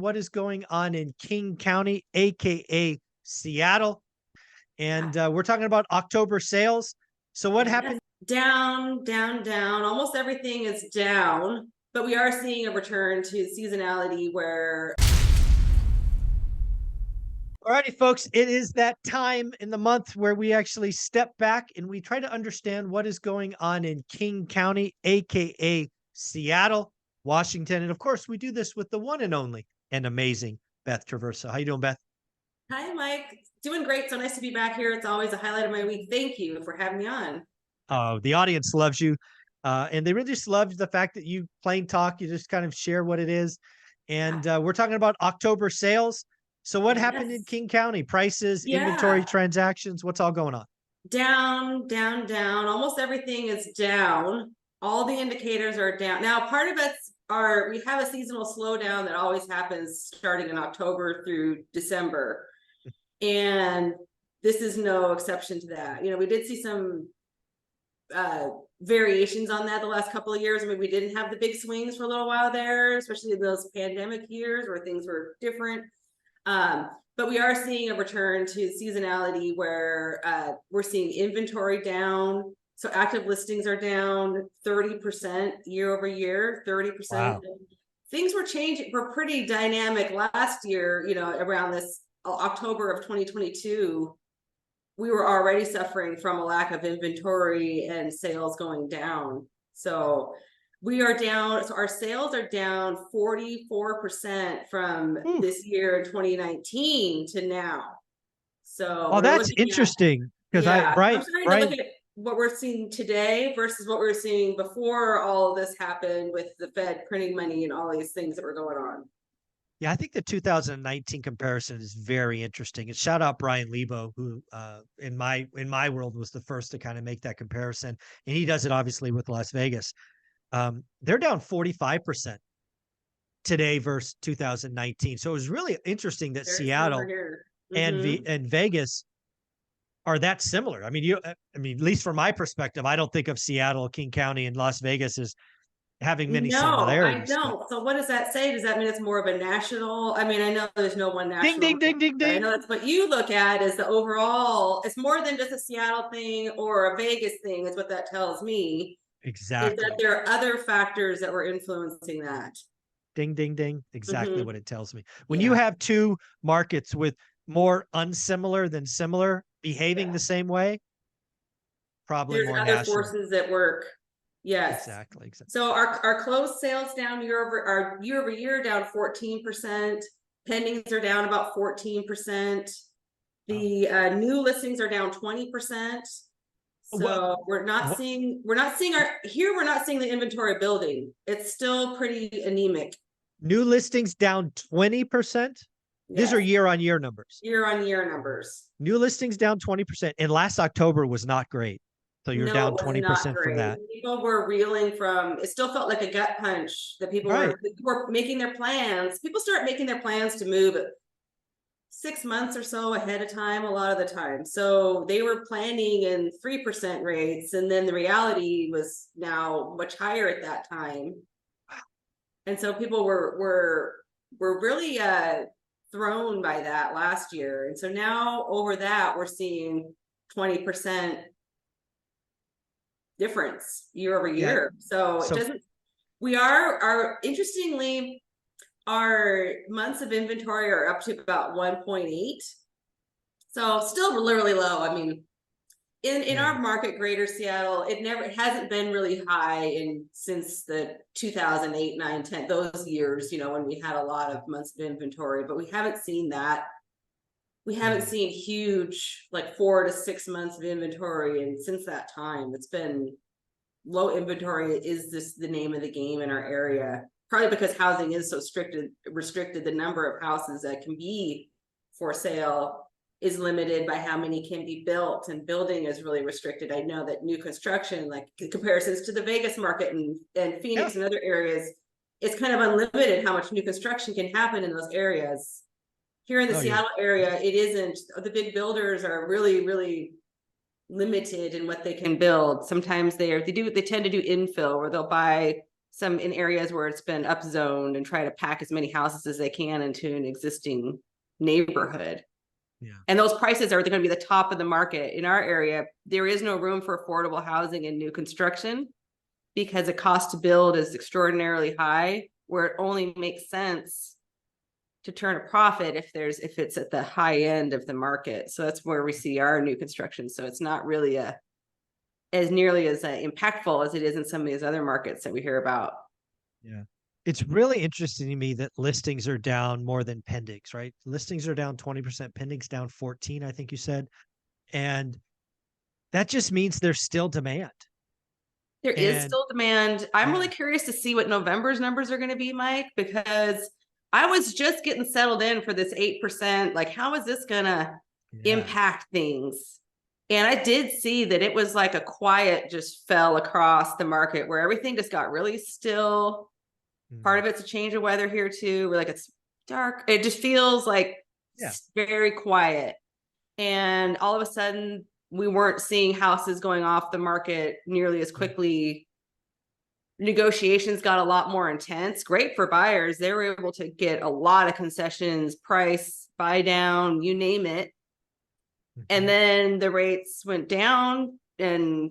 what is going on in King County, aka Seattle. And we're talking about October sales. So what happened? Down, down, down. Almost everything is down, but we are seeing a return to seasonality where. Alrighty, folks, it is that time in the month where we actually step back and we try to understand what is going on in King County, aka Seattle, Washington. And of course, we do this with the one and only and amazing Beth Traverso. How you doing, Beth? Hi, Mike. Doing great. So nice to be back here. It's always a highlight of my week. Thank you for having me on. Oh, the audience loves you. And they really just love the fact that you plain talk, you just kind of share what it is. And we're talking about October sales. So what happened in King County? Prices, inventory, transactions, what's all going on? Down, down, down. Almost everything is down. All the indicators are down. Now, part of it's we have a seasonal slowdown that always happens starting in October through December. And this is no exception to that. You know, we did see some variations on that the last couple of years. I mean, we didn't have the big swings for a little while there, especially in those pandemic years where things were different. But we are seeing a return to seasonality where we're seeing inventory down. So active listings are down 30% year over year, 30%. Wow. Things were changing, were pretty dynamic last year, you know, around this October of 2022. We were already suffering from a lack of inventory and sales going down. So we are down. So our sales are down 44% from this year in 2019 to now. So that's interesting because I'm starting to look at what we're seeing today versus what we were seeing before all of this happened with the Fed printing money and all these things that were going on. Yeah, I think the 2019 comparison is very interesting. And shout out Brian Lebo, who in my world was the first to kind of make that comparison. And he does it obviously with Las Vegas. They're down 45% today versus 2019. So it was really interesting that Seattle and Vegas are that similar. I mean, at least from my perspective, I don't think of Seattle, King County, and Las Vegas as having many similarities. I don't. So what does that say? Does that mean it's more of a national? I mean, I know there's no one national. Ding, ding, ding, ding, ding. I know that's what you look at is the overall. It's more than just a Seattle thing or a Vegas thing is what that tells me. Exactly. Is that there are other factors that were influencing that. Ding, ding, ding. Exactly what it tells me. When you have two markets with more unsimilar than similar behaving the same way, probably there's more other national forces at work. Yes, exactly. So our closed sales down year over year down 14%. Pendings are down about 14%. The new listings are down 20%. So we're not seeing the inventory building. It's still pretty anemic. New listings down 20%. These are year-on-year numbers. Year-on-year numbers. New listings down 20%. And last October was not great. So you're down 20% from that. People were reeling from, it still felt like a gut punch that people were making their plans. People start making their plans to move 6 months or so ahead of time, a lot of the time. So they were planning in 3% rates. And then the reality was now much higher at that time. And so people were really thrown by that last year. And so now over that, we're seeing 20% difference year over year. So it doesn't, interestingly, our months of inventory are up to about 1.8. So still really low. I mean, in our market, Greater Seattle, it hasn't been really high since the 2008, 9, 10, those years, you know, when we had a lot of months of inventory, but we haven't seen that. We haven't seen huge, like 4 to 6 months of inventory. And since that time, it's been low inventory is the name of the game in our area, probably because housing is so restricted. The number of houses that can be for sale is limited by how many can be built, and building is really restricted. I know that new construction, like comparisons to the Vegas market and Phoenix and other areas, it's kind of unlimited how much new construction can happen in those areas. Here in the Seattle area, it isn't. The big builders are really, really limited in what they can build. Sometimes they tend to do infill, where they'll buy some in areas where it's been upzoned and try to pack as many houses as they can into an existing neighborhood. Yeah. And those prices are going to be the top of the market in our area. There is no room for affordable housing in new construction because the cost to build is extraordinarily high, where it only makes sense to turn a profit if it's at the high end of the market. So that's where we see our new construction. So it's not really as nearly as impactful as it is in some of these other markets that we hear about. Yeah. It's really interesting to me that listings are down more than pendings, right? Listings are down 20%, pendings down 14, I think you said. And that just means there's still demand. There is And still demand. I'm really yeah, curious to see what November's numbers are going to be, Mike, because I was just getting settled in for this 8%. Like, how is this going to yeah. impact things? And I did see that it was like a quiet just fell across the market where everything just got really still. Part Mm. of it's a change of weather here too. We're like, it's dark. It just feels like Yeah. very quiet. And all of a sudden, we weren't seeing houses going off the market nearly as Mm. quickly. Negotiations got a lot more intense. Great for buyers. They were able to get a lot of concessions, price, buy down, you name it. And Mhm. then the rates went down and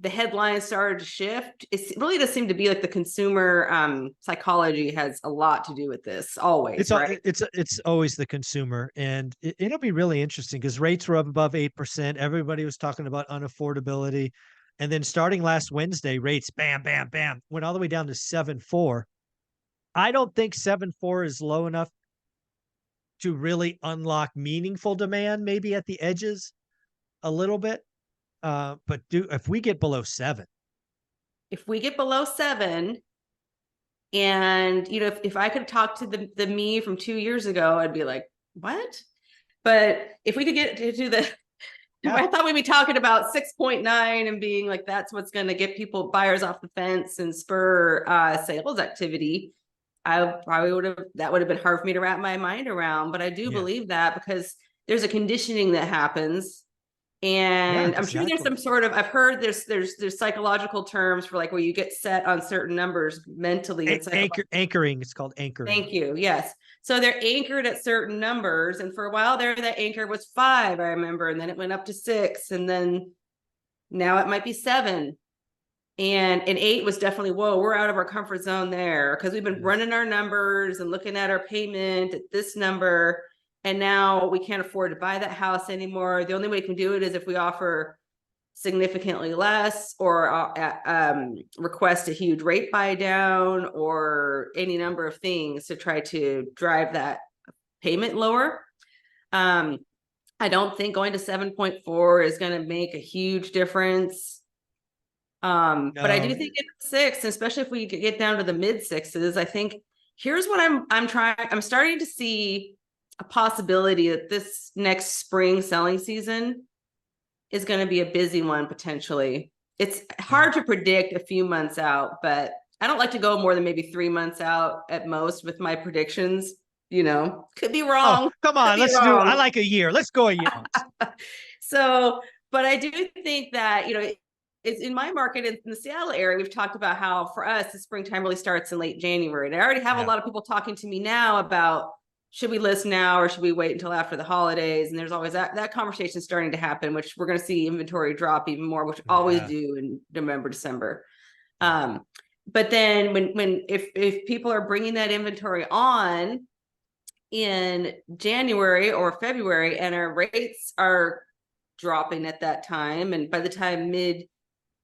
the headlines started to shift. It really does seem to be like the consumer psychology has a lot to do with this always, right? It's always the consumer, and it'll be really interesting because rates were up above 8%. Everybody was talking about unaffordability, and then starting last Wednesday, rates bam, bam, bam went all the way down to 7.4. I don't think 7.4 is low enough to really unlock meaningful demand. Maybe at the edges a little bit, but do if we get below 7, If we get below 7, and if I could talk to the me from 2 years ago, I'd be like, what? But if we could get to the yeah, I thought we'd be talking about 6.9 and being like that's what's going to get people buyers off the fence and spur sales activity. I probably would have been hard for me to wrap my mind around, but I do yeah, believe that because there's a conditioning that happens. yeah, And I'm sure there's exactly. some sort of I've heard there's psychological terms for like where you get set on certain numbers mentally and Anchoring. It's called anchoring. Thank you. Yes. So they're anchored at certain numbers. And for a while there, that anchor was 5, I remember. And then it went up to 6. And then now it might be 7. And 8 was definitely, whoa, we're out of our comfort zone there because we've been Yeah. running our numbers and looking at our payment at this number. And now we can't afford to buy that house anymore. The only way we can do it is if we offer significantly less or request a huge rate buy down or any number of things to try to drive that payment lower. I don't think going to 7.4 is going to make a huge difference. But I No, do think at 6, especially if we get down to the mid 6s, I think here's what I'm starting to see a possibility that this next spring selling season is going to be a busy one potentially. It's yeah. hard to predict a few months out, but I don't like to go more than maybe 3 months out at most with my predictions. Could be Oh, wrong. come Could on. be I wrong. like a year. Let's go a year. So, but I do think that, it's in my market in the Seattle area. We've talked about how for us, the springtime really starts in late January. And I already have a Yeah. lot of people talking to me now about should we list now or should we wait until after the holidays? And there's always that conversation starting to happen, which we're going to see inventory drop even more, which we always Yeah. do in November, December. Yeah. But then if people are bringing that inventory on in January or February and our rates are dropping at that time, and by the time mid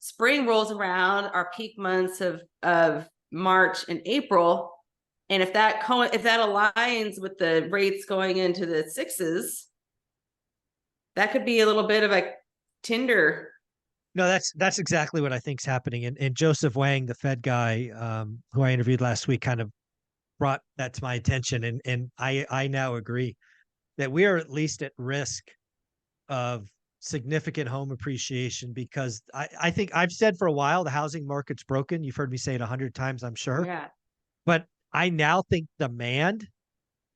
spring rolls around, our peak months of March and April, and if that aligns with the rates going into the 6s, that could be a little bit of a Tinder. No, that's exactly what I think's happening. And Joseph Wang, the Fed guy, who I interviewed last week, kind of brought that to my attention. And I now agree that we are at least at risk of significant home appreciation because I think I've said for a while the housing market's broken. You've heard me say it 100 times, I'm sure. Yeah. But I now think demand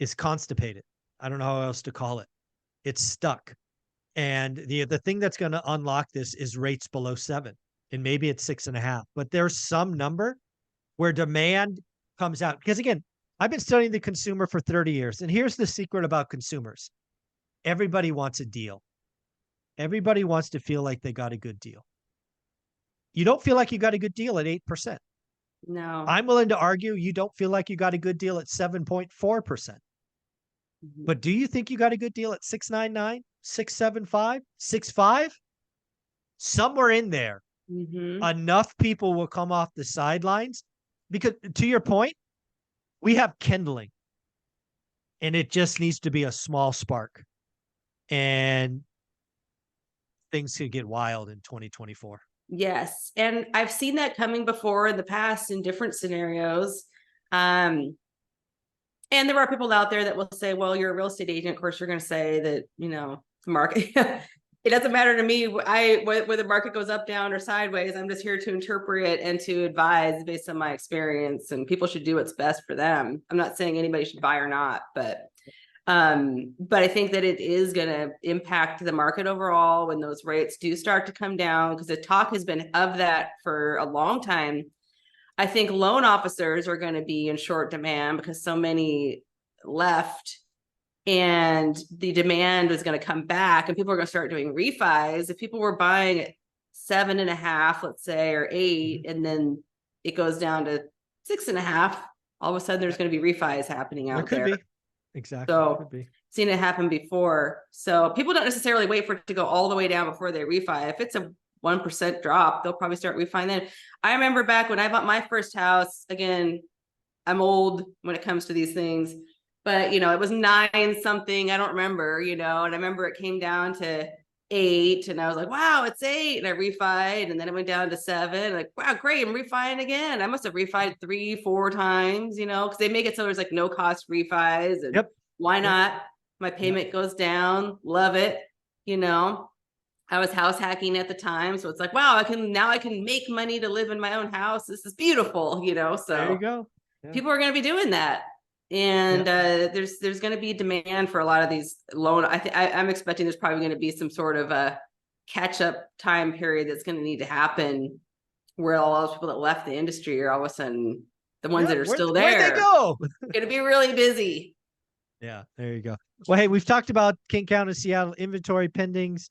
is constipated. I don't know how else to call it. It's stuck. And the thing that's going to unlock this is rates below 7. And maybe it's 6.5. But there's some number where demand comes out. Because again, I've been studying the consumer for 30 years. And here's the secret about consumers. Everybody wants a deal. Everybody wants to feel like they got a good deal. You don't feel like you got a good deal at 8%. No. I'm willing to argue you don't feel like you got a good deal at 7.4%. But do you think you got a good deal at 6.99, 6.75, 6.5? Somewhere in there, enough people will come off the sidelines because, to your point, we have kindling and it just needs to be a small spark and things could get wild in 2024. Yes. And I've seen that coming before in the past in different scenarios. And there are people out there that will say, well, you're a real estate agent. Of course, you're going to say that, you know, the market, it doesn't matter to me. Whether the market goes up, down, or sideways, I'm just here to interpret and to advise based on my experience, and people should do what's best for them. I'm not saying anybody should buy or not, but I think that it is going to impact the market overall when those rates do start to come down, because the talk has been of that for a long time. I think loan officers are going to be in short demand because so many left, and the demand is going to come back and people are going to start doing refis. If people were buying at 7.5, let's say, or 8, and then it goes down to 6.5, all of a sudden there's going to be refis happening out there. Could be. Exactly. So could be. Seen it happen before. So people don't necessarily wait for it to go all the way down before they refi. If it's a 1% drop, they'll probably start refining then. I remember back when I bought my first house, again, I'm old when it comes to these things, but you know, it was 9 something. I don't remember, you know, and I remember it came down to 8 and I was like, wow, it's 8. And I refied, and then it went down to 7. Like, wow, great. I'm refining again. I must have refied 3-4 times, you know, because they make it so there's like no cost refis. And why not? My payment goes down. Love it. You know, I was house hacking at the time. So it's like, wow, I can make money to live in my own house. This is beautiful, you know? So there you go. People are going to be doing that. And there's going to be demand for a lot of these loan. I'm expecting there's probably going to be some sort of a catch-up time period that's going to need to happen, where all those people that left the industry are all of a sudden the ones that are still there. Where'd they go? Going to be really busy. Yeah, there you go. Well, hey, we've talked about King County, Seattle, inventory pendings,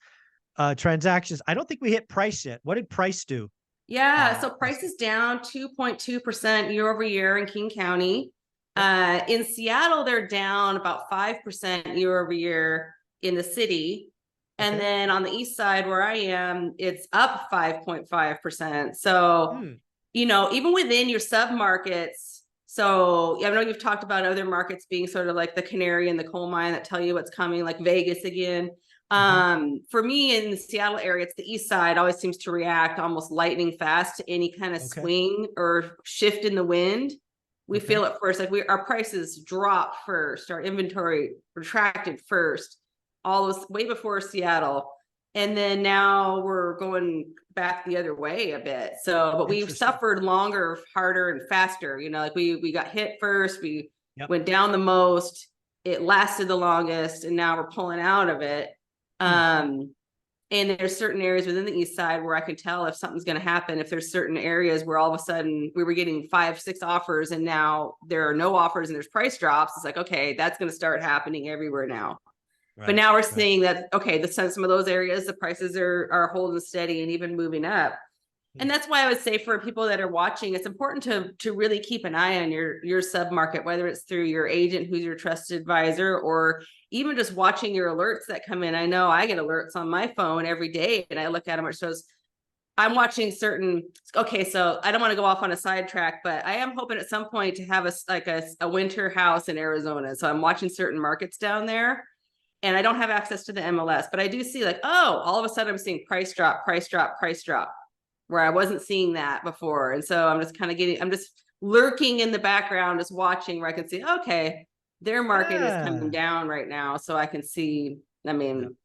transactions. I don't think we hit price yet. What did price do? Yeah, so price is down 2.2% year over year in King County. In Seattle, they're down about 5% year over year in the city. And then on the east side where I am, it's up 5.5%. So, you know, even within your sub-markets, so I know you've talked about other markets being sort of like the canary in the coal mine that tell you what's coming, like Vegas again. For me in the Seattle area, it's the east side always seems to react almost lightning fast to any kind of swing or shift in the wind. We feel it first, like our prices drop first, our inventory retracted first, all this way before Seattle. And then now we're going back the other way a bit. So, but we've suffered longer, harder, and faster. You know, like we got hit first, we went down the most, it lasted the longest, and now we're pulling out of it. And there's certain areas within the east side where I can tell if something's going to happen. If there's certain areas where all of a sudden we were getting 5-6 offers and now there are no offers and there's price drops, it's like, okay, that's going to start happening everywhere now. But now we're seeing that, okay, some of those areas, the prices are holding steady and even moving up. And that's why I would say for people that are watching, it's important to really keep an eye on your sub-market, whether it's through your agent who's your trusted advisor, or even just watching your alerts that come in. I know I get alerts on my phone every day and I look at them, it shows I'm watching certain, okay, so I don't want to go off on a sidetrack, but I am hoping at some point to have a winter house in Arizona. So I'm watching certain markets down there. And I don't have access to the MLS, but I do see like, oh, all of a sudden I'm seeing price drop, where I wasn't seeing that before. And so I'm just I'm just lurking in the background, just watching where I can see, okay, their market is coming down right now. So I can see, I mean,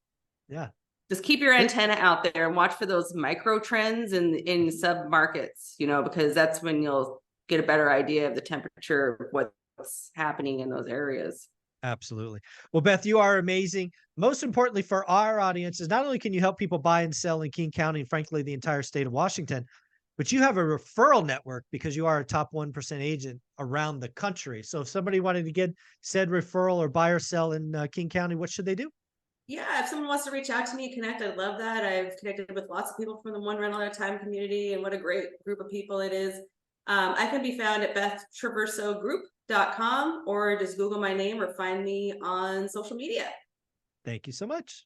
just keep your antenna out there and watch for those micro trends in sub markets, you know, because that's when you'll get a better idea of the temperature of what's happening in those areas. Absolutely. Well, Beth, you are amazing. Most importantly for our audience is not only can you help people buy and sell in King County and frankly, the entire state of Washington, But you have a referral network because you are a top 1% agent around the country. So if somebody wanted to get said referral or buy or sell in King County, what should they do? Yeah, if someone wants to reach out to me, connect, I'd love that. I've connected with lots of people from the One Rental at a Time community, and what a great group of people it is. I can be found at bethtraversogroup.com, or just Google my name or find me on social media. Thank you so much.